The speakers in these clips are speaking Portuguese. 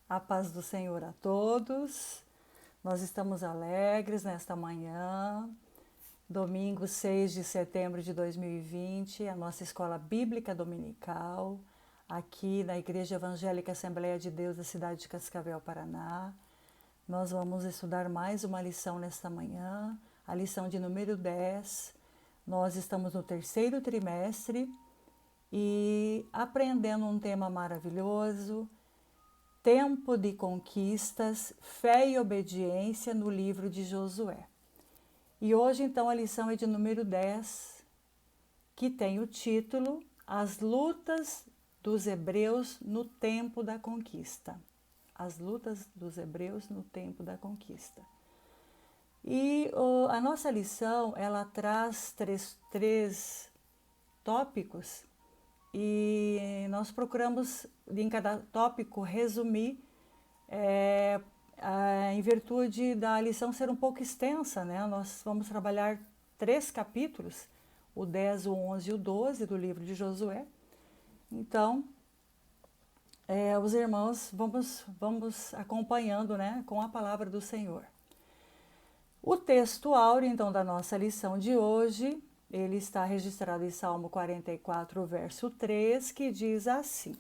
A paz do Senhor a todos. Nós estamos alegres nesta manhã, domingo 6 de setembro de 2020, a nossa escola bíblica dominical, aqui na Igreja Evangélica Assembleia de Deus da cidade de Cascavel, Paraná. Nós vamos estudar mais uma lição nesta manhã, a lição de número 10. Nós estamos no terceiro trimestre e aprendendo um tema maravilhoso, Tempo de conquistas, fé e obediência no livro de Josué. E hoje, então, a lição é de número 10, que tem o título As lutas dos hebreus no tempo da conquista. As lutas dos hebreus no tempo da conquista. E a nossa lição, ela traz três tópicos e nós procuramos, em cada tópico, resumir em virtude da lição ser um pouco extensa, né? Nós vamos trabalhar 3 capítulos, o 10, o 11 e o 12 do livro de Josué. Então, os irmãos vamos acompanhando, né, com a palavra do Senhor. O texto áureo, então, da nossa lição de hoje, ele está registrado em Salmo 44, verso 3, que diz assim: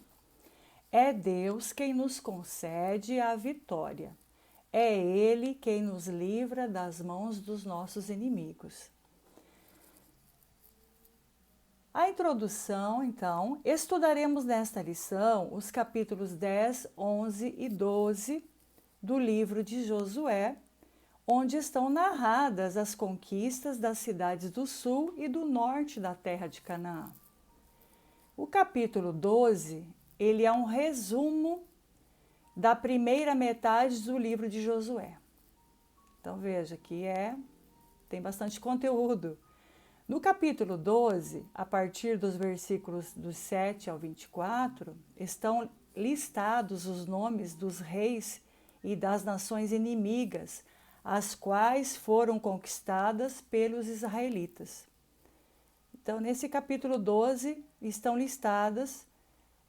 É Deus quem nos concede a vitória. É Ele quem nos livra das mãos dos nossos inimigos. A introdução, então, estudaremos nesta lição os capítulos 10, 11 e 12 do livro de Josué, onde estão narradas as conquistas das cidades do sul e do norte da terra de Canaã. O capítulo 12, ele é um resumo da primeira metade do livro de Josué. Então veja que tem bastante conteúdo. No capítulo 12, a partir dos versículos dos 7 ao 24, estão listados os nomes dos reis e das nações inimigas, as quais foram conquistadas pelos israelitas. Então, nesse capítulo 12, estão listadas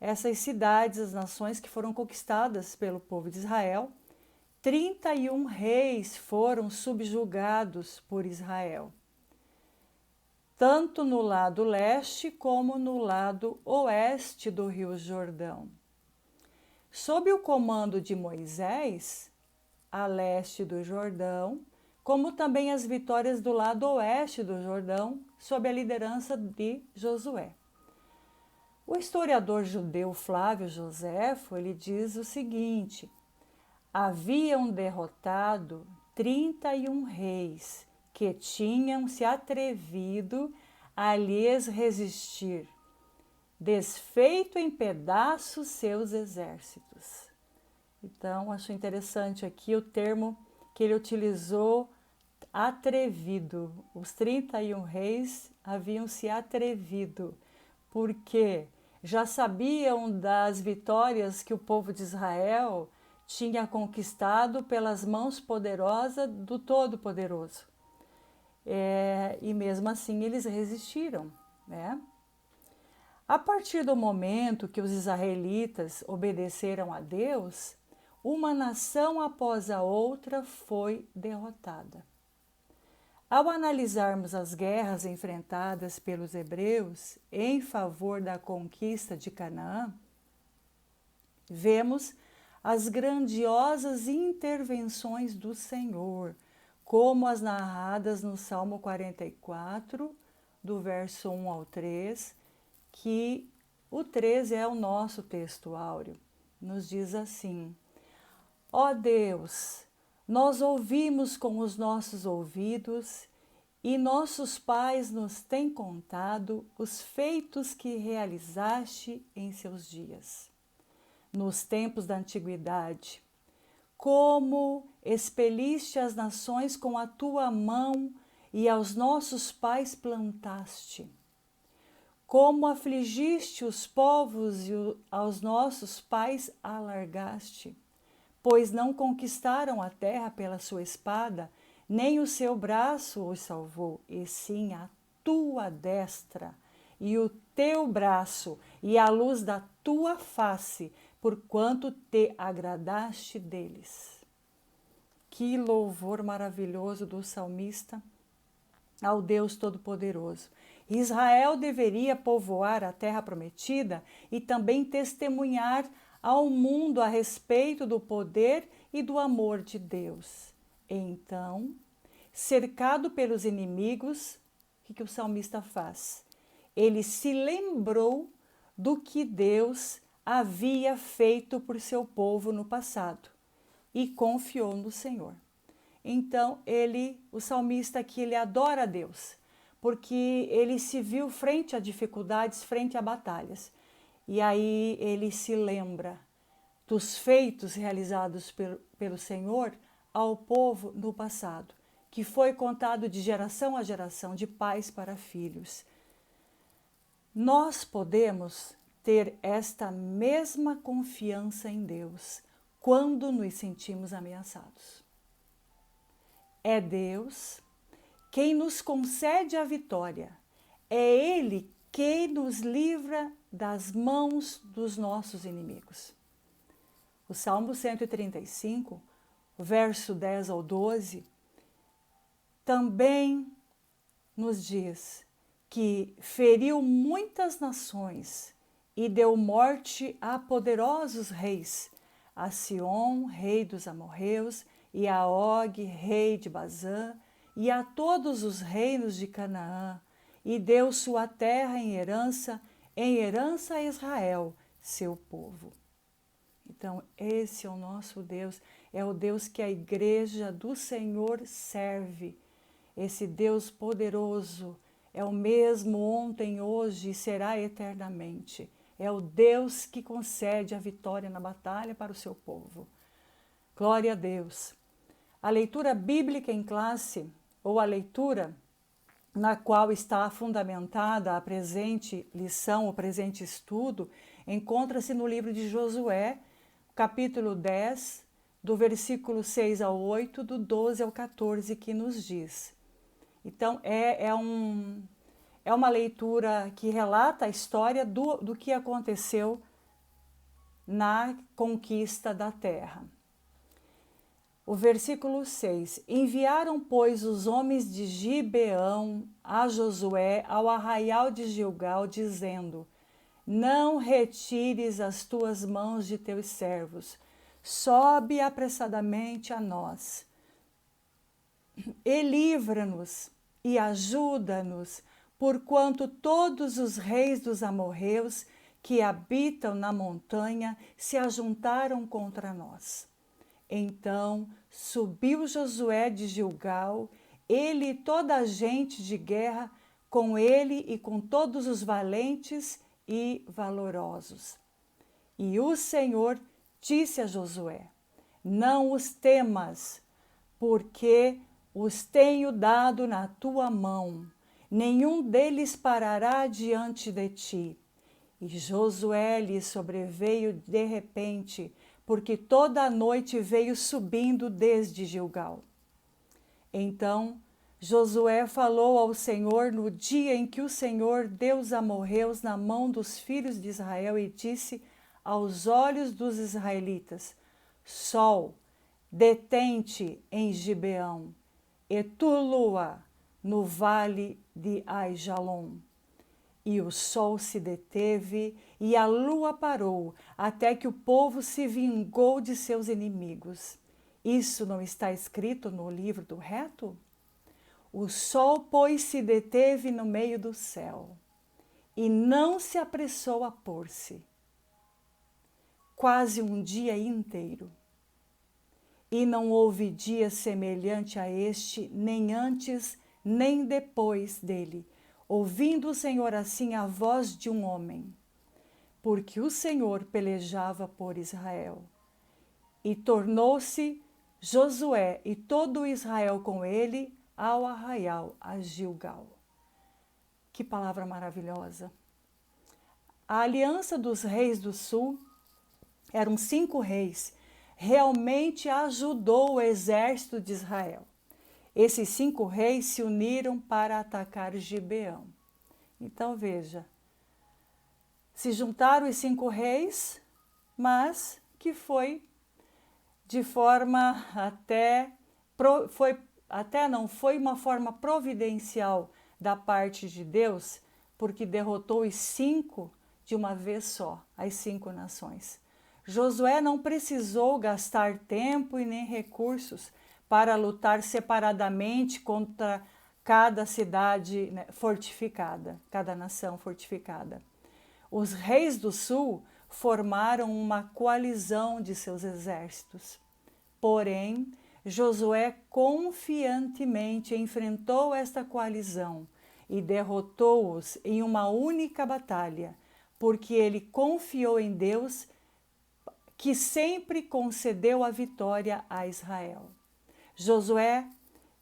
essas cidades, as nações que foram conquistadas pelo povo de Israel. 31 reis foram subjugados por Israel, tanto no lado leste como no lado oeste do Rio Jordão. Sob o comando de Moisés, a leste do Jordão, como também as vitórias do lado oeste do Jordão, sob a liderança de Josué. O historiador judeu Flávio Joséfo, ele diz o seguinte: haviam derrotado 31 reis que tinham se atrevido a lhes resistir, desfeito em pedaços seus exércitos. Então, acho interessante aqui o termo que ele utilizou, atrevido. Os 31 reis haviam se atrevido, porque já sabiam das vitórias que o povo de Israel tinha conquistado pelas mãos poderosas do Todo-Poderoso. E mesmo assim eles resistiram, né? A partir do momento que os israelitas obedeceram a Deus, uma nação após a outra foi derrotada. Ao analisarmos as guerras enfrentadas pelos hebreus em favor da conquista de Canaã, vemos as grandiosas intervenções do Senhor, como as narradas no Salmo 44, do verso 1 ao 3, que o 3 é o nosso texto áureo. Nos diz assim: Ó Deus, nós ouvimos com os nossos ouvidos e nossos pais nos têm contado os feitos que realizaste em seus dias, nos tempos da antiguidade. Como expeliste as nações com a tua mão e aos nossos pais plantaste. Como afligiste os povos e aos nossos pais alargaste, pois não conquistaram a terra pela sua espada, nem o seu braço os salvou, e sim a tua destra e o teu braço e a luz da tua face porquanto te agradaste deles. Que louvor maravilhoso do salmista ao Deus Todo-Poderoso. Israel deveria povoar a terra prometida e também testemunhar ao mundo a respeito do poder e do amor de Deus. Então, cercado pelos inimigos, o que o salmista faz? Ele se lembrou do que Deus havia feito por seu povo no passado e confiou no Senhor. Então, o salmista aqui, ele adora a Deus, porque ele se viu frente a dificuldades, frente a batalhas. E aí ele se lembra dos feitos realizados pelo Senhor ao povo no passado, que foi contado de geração a geração, de pais para filhos. Nós podemos ter esta mesma confiança em Deus quando nos sentimos ameaçados. É Deus quem nos concede a vitória. É Ele quem nos livra das mãos dos nossos inimigos. O Salmo 135, verso 10 ao 12, também nos diz que feriu muitas nações e deu morte a poderosos reis, a Sion, rei dos amorreus, e a Og, rei de Bazã, e a todos os reinos de Canaã, e deu sua terra em herança a Israel, seu povo. Então, esse é o nosso Deus, é o Deus que a igreja do Senhor serve. Esse Deus poderoso é o mesmo ontem, hoje e será eternamente. É o Deus que concede a vitória na batalha para o seu povo. Glória a Deus. A leitura bíblica em classe, ou a leitura na qual está fundamentada a presente lição, o presente estudo, encontra-se no livro de Josué, capítulo 10, do versículo 6 ao 8, do 12 ao 14, que nos diz. Então, é uma leitura que relata a história do que aconteceu na conquista da terra. O versículo 6. Enviaram, pois, os homens de Gibeão a Josué ao arraial de Gilgal, dizendo: Não retires as tuas mãos de teus servos, sobe apressadamente a nós, e livra-nos e ajuda-nos, porquanto todos os reis dos amorreus que habitam na montanha se ajuntaram contra nós. Então subiu Josué de Gilgal, ele e toda a gente de guerra, com ele e com todos os valentes e valorosos. E o Senhor disse a Josué: Não os temas, porque os tenho dado na tua mão. Nenhum deles parará diante de ti. E Josué lhe sobreveio de repente, porque toda a noite veio subindo desde Gilgal. Então Josué falou ao Senhor no dia em que o Senhor deu os amorreus na mão dos filhos de Israel e disse aos olhos dos israelitas: Sol, detente em Gibeão, e tu, lua, no vale de Aijalon. E o sol se deteve e a lua parou, até que o povo se vingou de seus inimigos. Isso não está escrito no livro do reto? O sol, pois, se deteve no meio do céu, e não se apressou a pôr-se, quase um dia inteiro. E não houve dia semelhante a este, nem antes, nem depois dele, ouvindo o Senhor assim a voz de um homem, porque o Senhor pelejava por Israel. E tornou-se Josué e todo Israel com ele ao arraial, a Gilgal. Que palavra maravilhosa! A aliança dos reis do sul, eram 5 reis, realmente ajudou o exército de Israel. Esses 5 reis se uniram para atacar Gibeão. Então veja, se juntaram os 5 reis mas que foi de forma foi uma forma providencial da parte de Deus, porque derrotou os 5 de uma vez só, as 5 nações. Josué não precisou gastar tempo e nem recursos para lutar separadamente contra cada cidade fortificada, cada nação fortificada. Os reis do sul formaram uma coalizão de seus exércitos. Porém, Josué confiantemente enfrentou esta coalizão e derrotou-os em uma única batalha, porque ele confiou em Deus, que sempre concedeu a vitória a Israel. Josué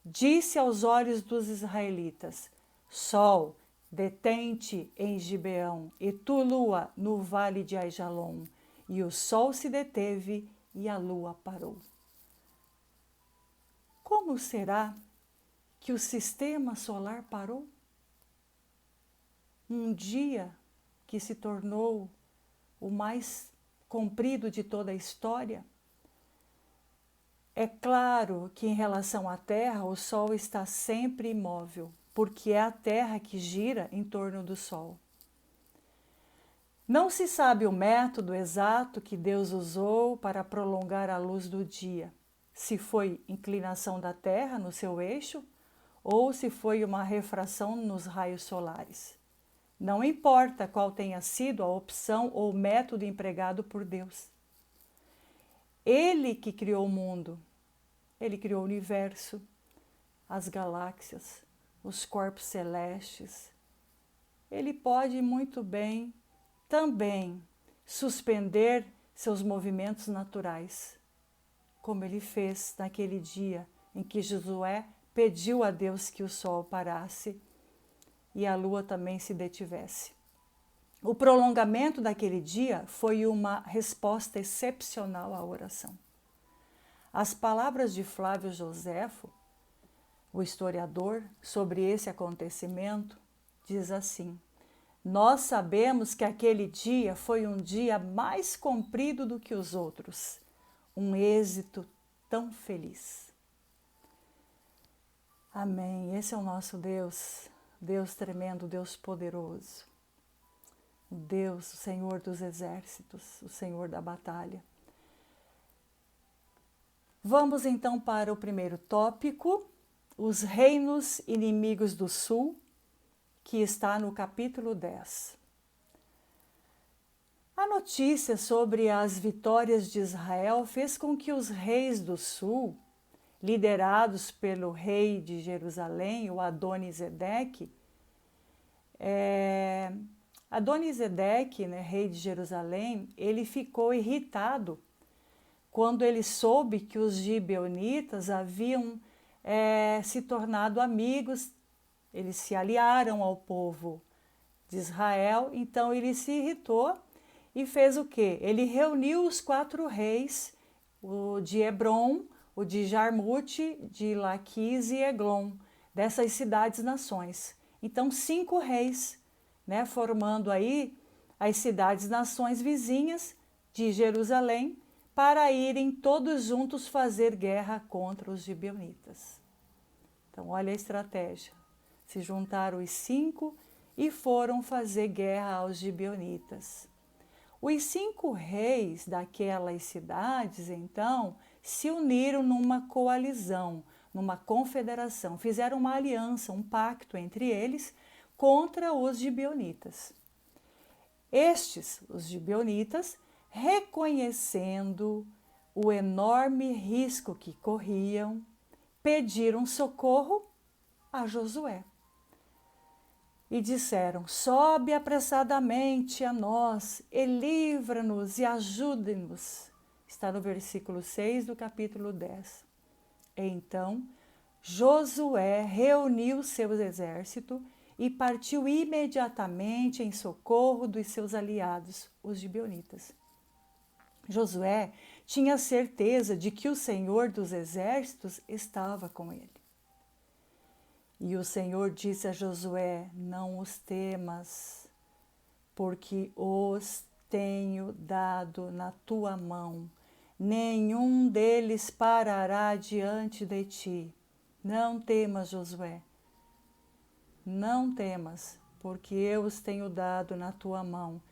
disse aos olhos dos israelitas: Sol, detente em Gibeão, e tu, lua, no vale de Aijalon. E o sol se deteve e a lua parou. Como será que o sistema solar parou? Um dia que se tornou o mais comprido de toda a história? É claro que em relação à Terra, o Sol está sempre imóvel, porque é a Terra que gira em torno do Sol. Não se sabe o método exato que Deus usou para prolongar a luz do dia, se foi inclinação da Terra no seu eixo ou se foi uma refração nos raios solares. Não importa qual tenha sido a opção ou método empregado por Deus. Ele que criou o mundo, ele criou o universo, as galáxias, os corpos celestes. Ele pode muito bem também suspender seus movimentos naturais, como ele fez naquele dia em que Josué pediu a Deus que o sol parasse e a lua também se detivesse. O prolongamento daquele dia foi uma resposta excepcional à oração. As palavras de Flávio Joséfo, o historiador, sobre esse acontecimento, diz assim: Nós sabemos que aquele dia foi um dia mais comprido do que os outros, um êxito tão feliz. Amém. Esse é o nosso Deus, Deus tremendo, Deus poderoso. Deus, o Senhor dos exércitos, o Senhor da batalha. Vamos então para o primeiro tópico, os reinos inimigos do sul, que está no capítulo 10. A notícia sobre as vitórias de Israel fez com que os reis do sul, liderados pelo rei de Jerusalém, o Adonisedeque, rei de Jerusalém, ele ficou irritado quando ele soube que os gibeonitas haviam se tornado amigos, eles se aliaram ao povo de Israel, então ele se irritou e fez o quê? Ele reuniu os 4 reis, o de Hebron, o de Jarmute, de Laquis e Eglon, dessas cidades-nações. Então 5 reis, formando aí as cidades-nações vizinhas de Jerusalém, para irem todos juntos fazer guerra contra os gibeonitas. Então olha a estratégia. Se juntaram os 5 e foram fazer guerra aos gibeonitas. Os 5 reis daquelas cidades, então, se uniram numa coalizão, numa confederação, fizeram uma aliança, um pacto entre eles contra os gibeonitas. Estes, os gibeonitas, reconhecendo o enorme risco que corriam, pediram socorro a Josué. E disseram: sobe apressadamente a nós, e livra-nos e ajude-nos. Está no versículo 6 do capítulo 10. Então, Josué reuniu seu exército e partiu imediatamente em socorro dos seus aliados, os gibeonitas. Josué tinha certeza de que o Senhor dos exércitos estava com ele. E o Senhor disse a Josué: não os temas, porque os tenho dado na tua mão. Nenhum deles parará diante de ti. Não temas, Josué. Não temas, porque eu os tenho dado na tua mão.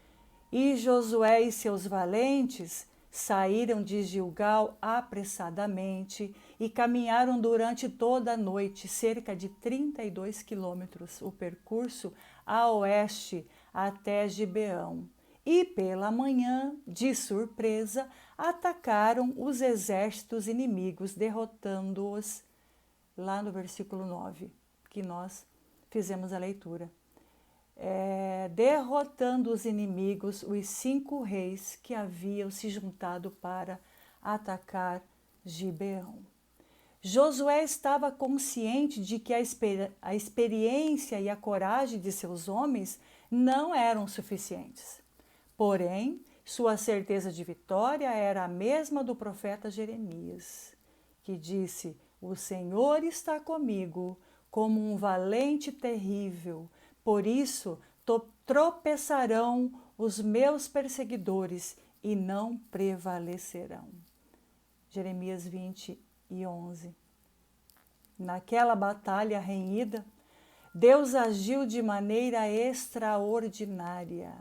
E Josué e seus valentes saíram de Gilgal apressadamente e caminharam durante toda a noite, cerca de 32 quilômetros, o percurso a oeste até Gibeão. E pela manhã, de surpresa, atacaram os exércitos inimigos, derrotando-os, lá no versículo 9, que nós fizemos a leitura. Derrotando os inimigos, os 5 reis que haviam se juntado para atacar Gibeão. Josué estava consciente de que a experiência e a coragem de seus homens não eram suficientes. Porém, sua certeza de vitória era a mesma do profeta Jeremias, que disse: "O Senhor está comigo como um valente terrível. Por isso, tropeçarão os meus perseguidores e não prevalecerão." Jeremias 20:11. Naquela batalha renhida, Deus agiu de maneira extraordinária,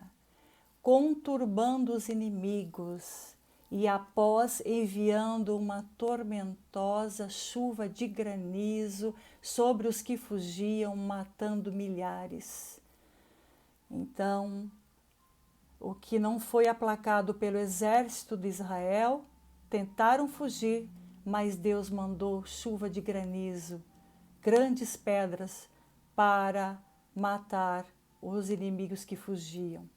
conturbando os inimigos e, após enviando uma tormentosa chuva de granizo sobre os que fugiam, matando milhares. Então, o que não foi aplacado pelo exército de Israel, tentaram fugir, mas Deus mandou chuva de granizo, grandes pedras, para matar os inimigos que fugiam.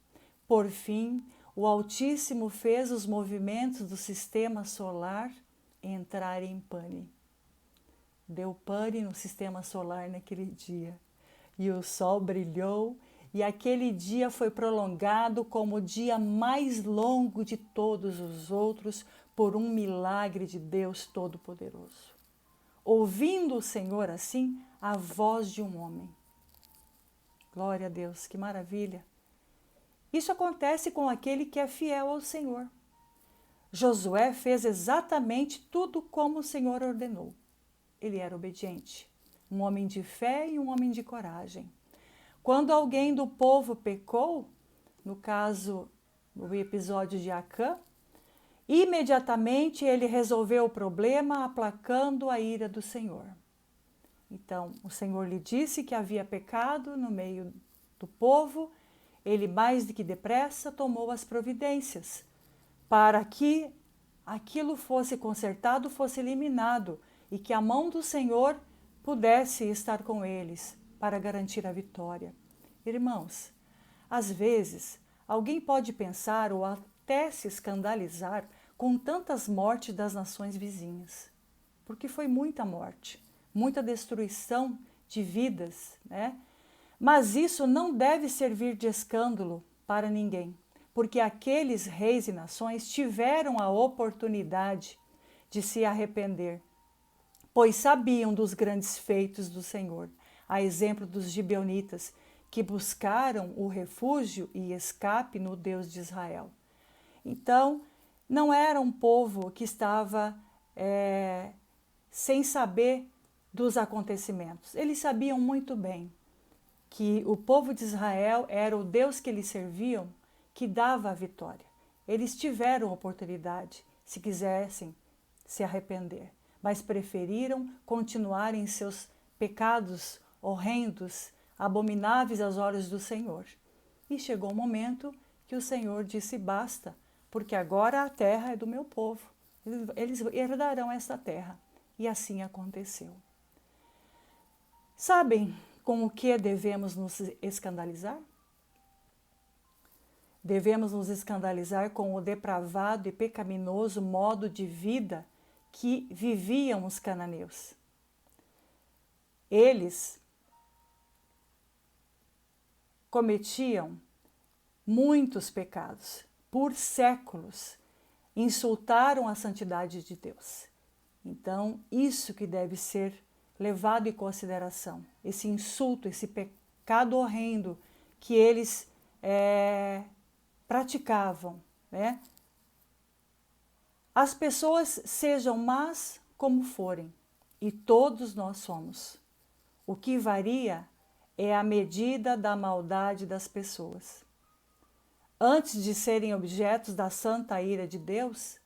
Por fim, o Altíssimo fez os movimentos do sistema solar entrarem em pane. Deu pane no sistema solar naquele dia. E o sol brilhou, e aquele dia foi prolongado como o dia mais longo de todos os outros, por um milagre de Deus Todo-Poderoso. Ouvindo o Senhor assim, a voz de um homem. Glória a Deus, que maravilha! Isso acontece com aquele que é fiel ao Senhor. Josué fez exatamente tudo como o Senhor ordenou. Ele era obediente, um homem de fé e um homem de coragem. Quando alguém do povo pecou, no caso, no episódio de Acã, imediatamente ele resolveu o problema, aplacando a ira do Senhor. Então, o Senhor lhe disse que havia pecado no meio do povo. Ele, mais do que depressa, tomou as providências para que aquilo fosse consertado, fosse eliminado, e que a mão do Senhor pudesse estar com eles para garantir a vitória. Irmãos, às vezes, alguém pode pensar ou até se escandalizar com tantas mortes das nações vizinhas, porque foi muita morte, muita destruição de vidas, né? Mas isso não deve servir de escândalo para ninguém, porque aqueles reis e nações tiveram a oportunidade de se arrepender, pois sabiam dos grandes feitos do Senhor, a exemplo dos gibeonitas, que buscaram o refúgio e escape no Deus de Israel. Então, não era um povo que estava sem saber dos acontecimentos. Eles sabiam muito bem que o povo de Israel era o Deus que eles serviam que dava a vitória. Eles tiveram oportunidade, se quisessem se arrepender, mas preferiram continuar em seus pecados horrendos, abomináveis aos olhos do Senhor. E chegou o momento que o Senhor disse: basta, porque agora a terra é do meu povo. Eles herdarão essa terra. E assim aconteceu. Sabem com o que devemos nos escandalizar? Devemos nos escandalizar com o depravado e pecaminoso modo de vida que viviam os cananeus. Eles cometiam muitos pecados por séculos, insultaram a santidade de Deus. Então, isso que deve ser levado em consideração, esse insulto, esse pecado horrendo que eles praticavam, né? As pessoas sejam más como forem, e todos nós somos. O que varia é a medida da maldade das pessoas. Antes de serem objetos da santa ira de Deus,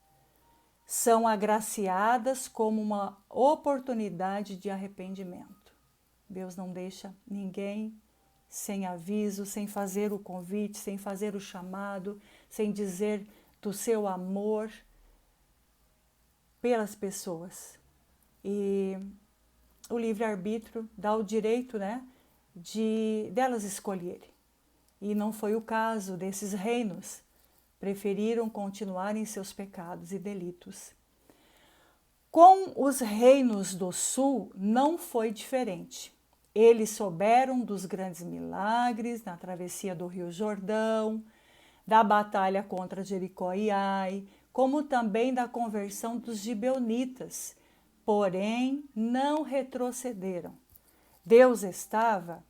são agraciadas como uma oportunidade de arrependimento. Deus não deixa ninguém sem aviso, sem fazer o convite, sem fazer o chamado, sem dizer do seu amor pelas pessoas. E o livre-arbítrio dá o direito, né, delas escolherem. E não foi o caso desses reinos. Preferiram continuar em seus pecados e delitos. Com os reinos do sul não foi diferente. Eles souberam dos grandes milagres na travessia do Rio Jordão, da batalha contra Jericó e Ai, como também da conversão dos gibeonitas, porém não retrocederam. Deus estava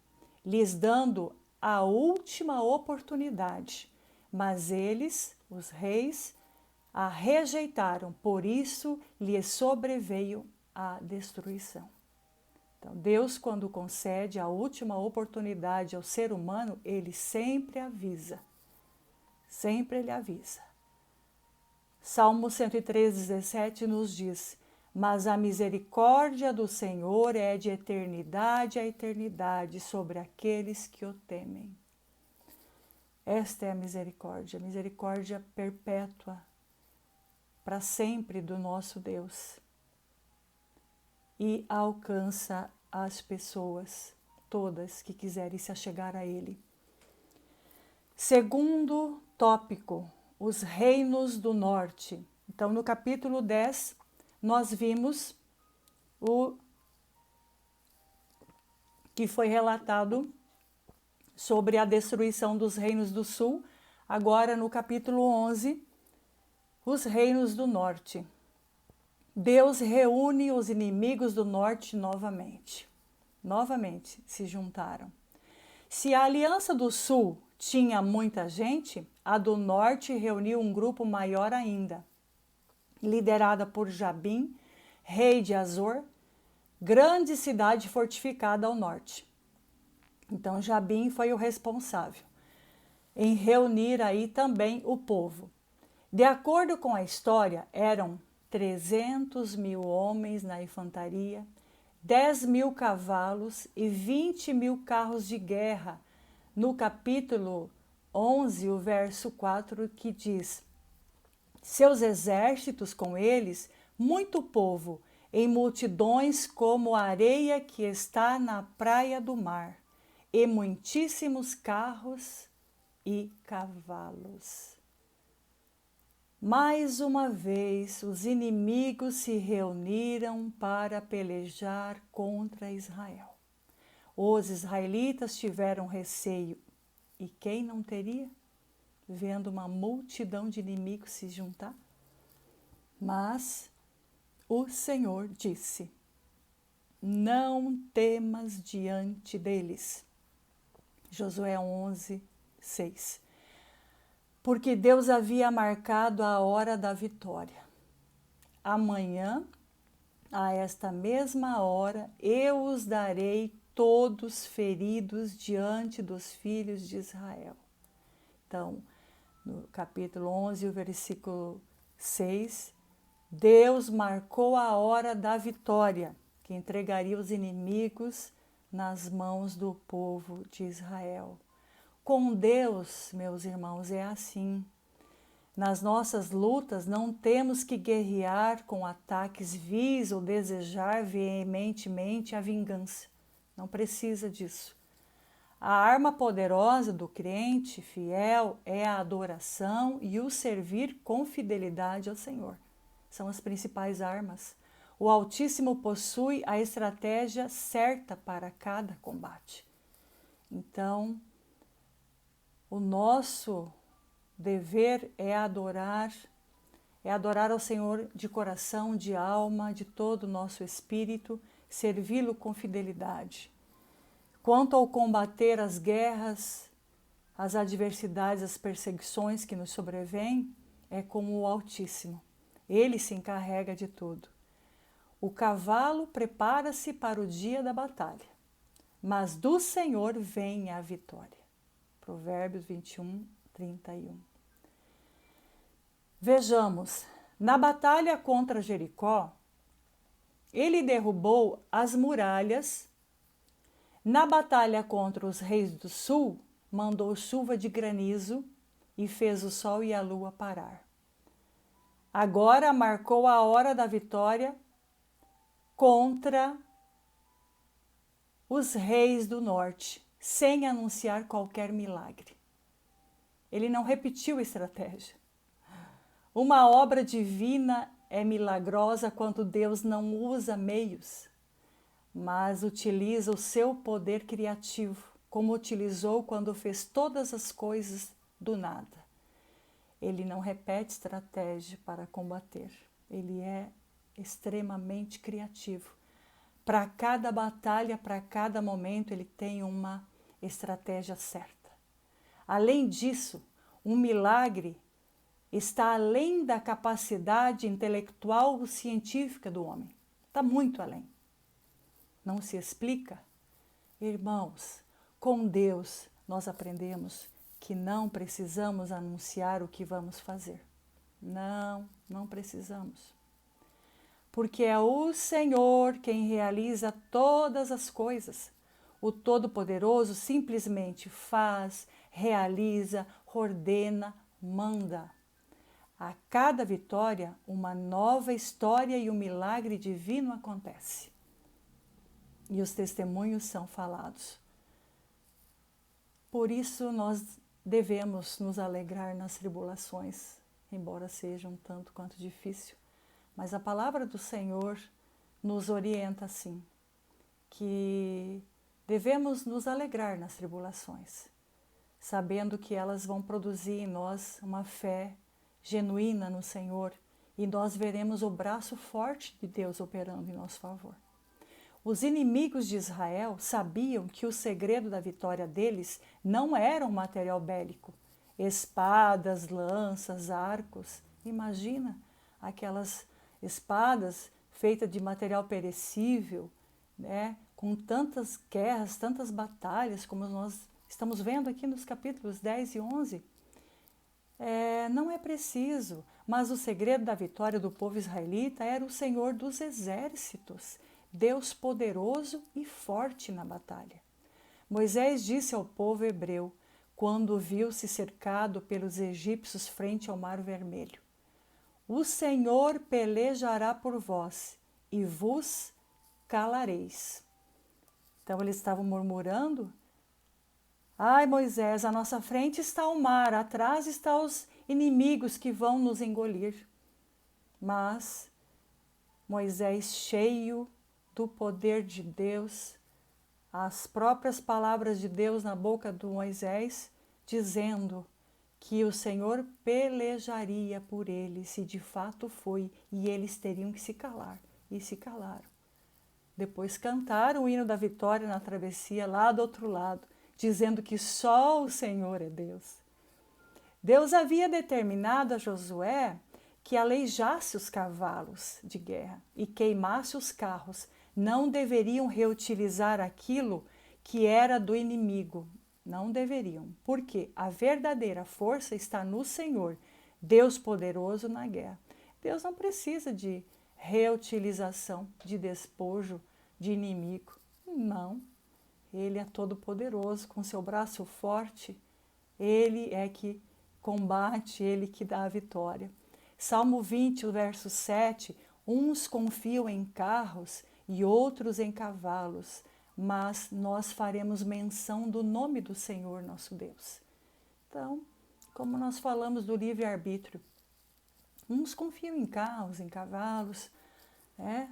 lhes dando a última oportunidade, mas eles, os reis, a rejeitaram, por isso lhes sobreveio a destruição. Então, Deus, quando concede a última oportunidade ao ser humano, ele sempre avisa. Sempre ele avisa. Salmo 103:17 nos diz: mas a misericórdia do Senhor é de eternidade a eternidade sobre aqueles que o temem. Esta é a misericórdia perpétua, para sempre do nosso Deus. E alcança as pessoas, todas que quiserem se achegar a Ele. Segundo tópico, os reinos do norte. Então, no capítulo 10, nós vimos o que foi relatado sobre a destruição dos reinos do sul. Agora, no capítulo 11, os reinos do norte. Deus reúne os inimigos do norte novamente. Novamente se juntaram. Se a aliança do sul tinha muita gente, a do norte reuniu um grupo maior ainda, liderada por Jabim, rei de Azor, grande cidade fortificada ao norte. Então Jabim foi o responsável em reunir aí também o povo. De acordo com a história, eram 300.000 homens na infantaria, 10.000 cavalos e 20.000 carros de guerra, no capítulo 11, o verso 4, que diz: seus exércitos com eles, muito povo, em multidões como a areia que está na praia do mar, e muitíssimos carros e cavalos. Mais uma vez, os inimigos se reuniram para pelejar contra Israel. Os israelitas tiveram receio. E quem não teria? Vendo uma multidão de inimigos se juntar. Mas o Senhor disse: não temas diante deles. Josué 11:6. Porque Deus havia marcado a hora da vitória. Amanhã, a esta mesma hora, eu os darei todos feridos diante dos filhos de Israel. Então, no capítulo 11, o versículo 6, Deus marcou a hora da vitória, que entregaria os inimigos nas mãos do povo de Israel. Com Deus, meus irmãos, é assim. Nas nossas lutas, não temos que guerrear com ataques vis ou desejar veementemente a vingança. Não precisa disso. A arma poderosa do crente fiel é a adoração e o servir com fidelidade ao Senhor. São as principais armas. O Altíssimo possui a estratégia certa para cada combate. Então, o nosso dever é adorar ao Senhor de coração, de alma, de todo o nosso espírito, servi-lo com fidelidade. Quanto ao combater as guerras, as adversidades, as perseguições que nos sobrevêm, é com o Altíssimo. Ele se encarrega de tudo. O cavalo prepara-se para o dia da batalha, mas do Senhor vem a vitória. Provérbios 21, 31. Vejamos, na batalha contra Jericó, ele derrubou as muralhas. Na batalha contra os reis do sul, mandou chuva de granizo e fez o sol e a lua parar. Agora marcou a hora da vitória contra os reis do norte, sem anunciar qualquer milagre. Ele não repetiu a estratégia. Uma obra divina é milagrosa quando Deus não usa meios, mas utiliza o seu poder criativo, como utilizou quando fez todas as coisas do nada. Ele não repete estratégia para combater. Ele é extremamente criativo. Para cada batalha, para cada momento, ele tem uma estratégia certa. Além disso, um milagre está além da capacidade intelectual ou científica do homem. Está muito além. Não se explica? Irmãos, com Deus nós aprendemos que não precisamos anunciar o que vamos fazer. Não precisamos. Porque é o Senhor quem realiza todas as coisas. O Todo-Poderoso simplesmente faz, realiza, ordena, manda. A cada vitória, uma nova história e um milagre divino acontece. E os testemunhos são falados. Por isso nós devemos nos alegrar nas tribulações, embora sejam tanto quanto difícil. Mas a palavra do Senhor nos orienta assim, que devemos nos alegrar nas tribulações, sabendo que elas vão produzir em nós uma fé genuína no Senhor e nós veremos o braço forte de Deus operando em nosso favor. Os inimigos de Israel sabiam que o segredo da vitória deles não era um material bélico, espadas, lanças, arcos. Imagina aquelas espadas feitas de material perecível, né? Com tantas guerras, tantas batalhas, como nós estamos vendo aqui nos capítulos 10 e 11. Não é preciso, mas o segredo da vitória do povo israelita era o Senhor dos exércitos, Deus poderoso e forte na batalha. Moisés disse ao povo hebreu, quando viu-se cercado pelos egípcios frente ao Mar Vermelho: o Senhor pelejará por vós e vos calareis. Então eles estavam murmurando: ai, Moisés, à nossa frente está o mar, atrás estão os inimigos que vão nos engolir. Mas Moisés, cheio do poder de Deus, as próprias palavras de Deus na boca de Moisés, dizendo que o Senhor pelejaria por eles, e de fato foi, e eles teriam que se calar, e se calaram. Depois cantaram o hino da vitória na travessia lá do outro lado, dizendo que só o Senhor é Deus. Deus havia determinado a Josué que aleijasse os cavalos de guerra e queimasse os carros. Não deveriam reutilizar aquilo que era do inimigo. Não deveriam, porque a verdadeira força está no Senhor, Deus poderoso na guerra. Deus não precisa de reutilização, de despojo, de inimigo. Não. Ele é todo poderoso, com seu braço forte. Ele é que combate, ele que dá a vitória. Salmo 20, o verso 7, uns confiam em carros e outros em cavalos, mas nós faremos menção do nome do Senhor nosso Deus. Então, como nós falamos do livre-arbítrio, uns confiam em carros, em cavalos,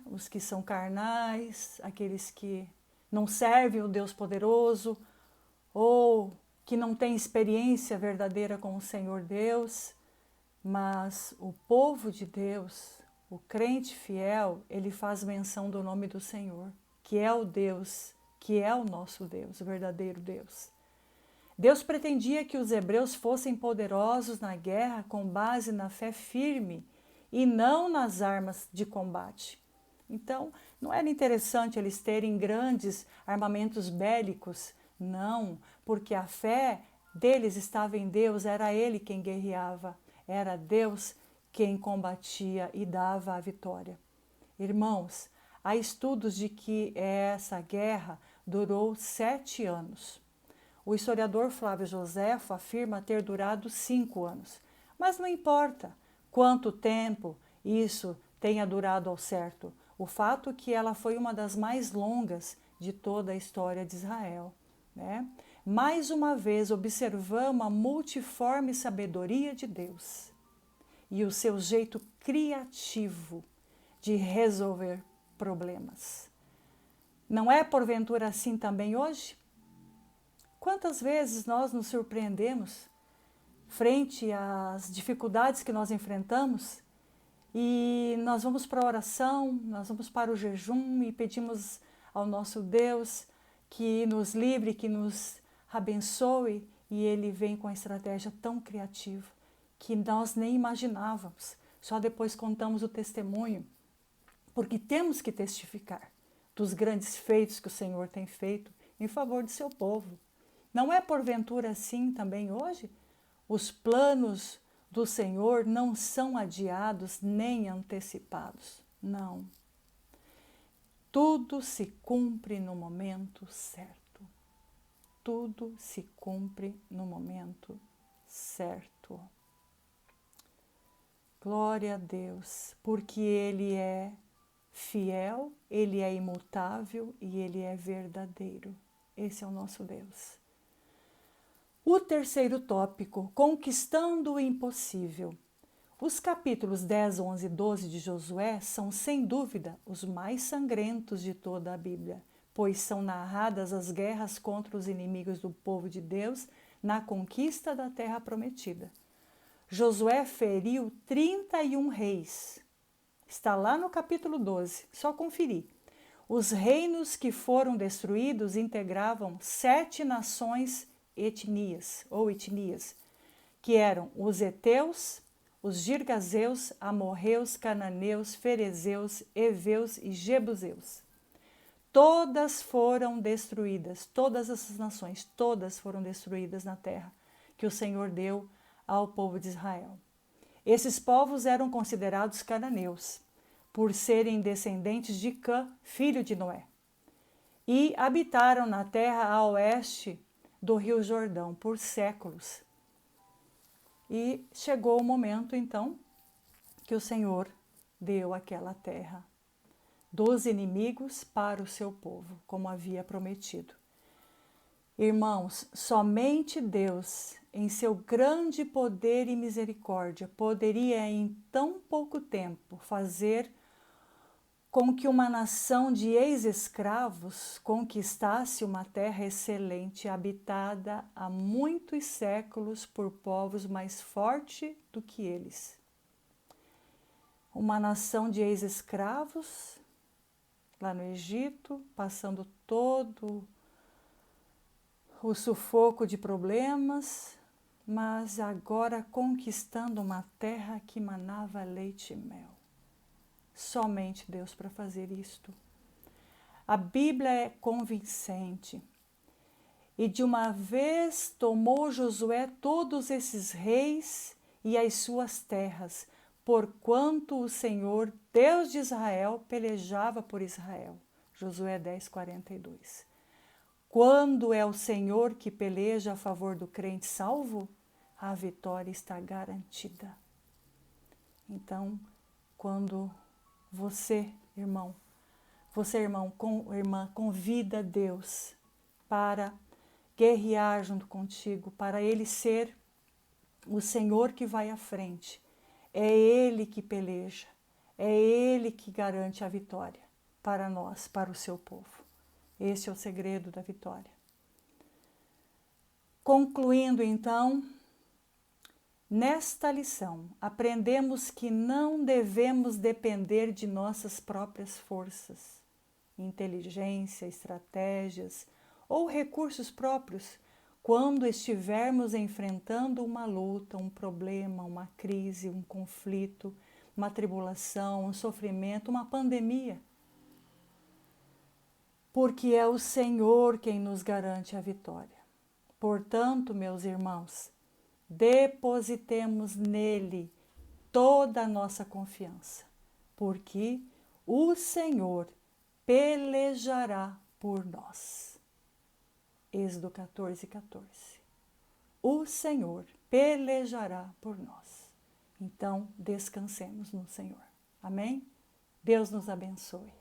os que são carnais, aqueles que não servem o Deus poderoso, ou que não têm experiência verdadeira com o Senhor Deus, mas o povo de Deus, o crente fiel, ele faz menção do nome do Senhor, que é o Deus, que é o nosso Deus, o verdadeiro Deus. Deus pretendia que os hebreus fossem poderosos na guerra com base na fé firme e não nas armas de combate. Então, não era interessante eles terem grandes armamentos bélicos, não, porque a fé deles estava em Deus, era Ele quem guerreava, era Deus quem combatia e dava a vitória. Irmãos, há estudos de que essa guerra durou 7 anos. O historiador Flávio Joséfo afirma ter durado 5 anos, mas não importa quanto tempo isso tenha durado ao certo. O fato é que ela foi uma das mais longas de toda a história de Israel, né? Mais uma vez observamos a multiforme sabedoria de Deus e o seu jeito criativo de resolver problemas. Não é porventura assim também hoje? Quantas vezes nós nos surpreendemos frente às dificuldades que nós enfrentamos e nós vamos para a oração, nós vamos para o jejum e pedimos ao nosso Deus que nos livre, que nos abençoe, e Ele vem com a estratégia tão criativa que nós nem imaginávamos. Só depois contamos o testemunho, porque temos que testificar dos grandes feitos que o Senhor tem feito em favor de seu povo. Não é porventura assim também hoje? Os planos do Senhor não são adiados nem antecipados. Não. Tudo se cumpre no momento certo. Tudo se cumpre no momento certo. Glória a Deus, porque Ele é fiel, Ele é imutável e Ele é verdadeiro. Esse é o nosso Deus. O terceiro tópico, conquistando o impossível. Os capítulos 10, 11 e 12 de Josué são, sem dúvida, os mais sangrentos de toda a Bíblia, pois são narradas as guerras contra os inimigos do povo de Deus na conquista da terra prometida. Josué feriu 31 reis. Está lá no capítulo 12, só conferir. Os reinos que foram destruídos integravam 7 nações etnias, que eram os heteus, os girgazeus, amorreus, cananeus, ferezeus, heveus e jebuseus. Todas foram destruídas, todas essas nações, todas foram destruídas na terra que o Senhor deu ao povo de Israel. Esses povos eram considerados cananeus, por serem descendentes de Cã, filho de Noé, e habitaram na terra a oeste do Rio Jordão por séculos. E chegou o momento, então, que o Senhor deu aquela terra dos inimigos para o seu povo, como havia prometido. Irmãos, somente Deus, em seu grande poder e misericórdia, poderia em tão pouco tempo fazer com que uma nação de ex-escravos conquistasse uma terra excelente, habitada há muitos séculos por povos mais fortes do que eles. Uma nação de ex-escravos, lá no Egito, passando todo o sufoco de problemas, mas agora conquistando uma terra que manava leite e mel. Somente Deus para fazer isto. A Bíblia é convincente. E de uma vez tomou Josué todos esses reis e as suas terras, porquanto o Senhor, Deus de Israel, pelejava por Israel. Josué 10, 42. Quando é o Senhor que peleja a favor do crente salvo, a vitória está garantida. Então, quando você, irmã, convida Deus para guerrear junto contigo, para Ele ser o Senhor que vai à frente. É Ele que peleja, é Ele que garante a vitória para nós, para o seu povo. Esse é o segredo da vitória. Concluindo, então, nesta lição, aprendemos que não devemos depender de nossas próprias forças, inteligência, estratégias ou recursos próprios quando estivermos enfrentando uma luta, um problema, uma crise, um conflito, uma tribulação, um sofrimento, uma pandemia. Porque é o Senhor quem nos garante a vitória. Portanto, meus irmãos, depositemos nele toda a nossa confiança, porque o Senhor pelejará por nós. Êxodo 14:14. O Senhor pelejará por nós. Então, descansemos no Senhor. Amém? Deus nos abençoe.